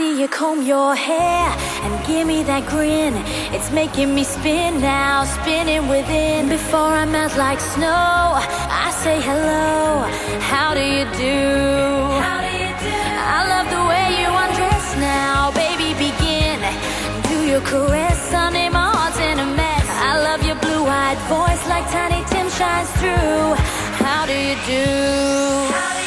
see you comb your hair and give me that grin. It's making me spin now, spinning within. Before I melt like snow, I say hello, how do you do? How do you do? I love the way you undress now, baby, begin. Do your caress, Sunday, my heart's in a mess. I love your blue-eyed voice like Tiny Tim shines through. How do you do?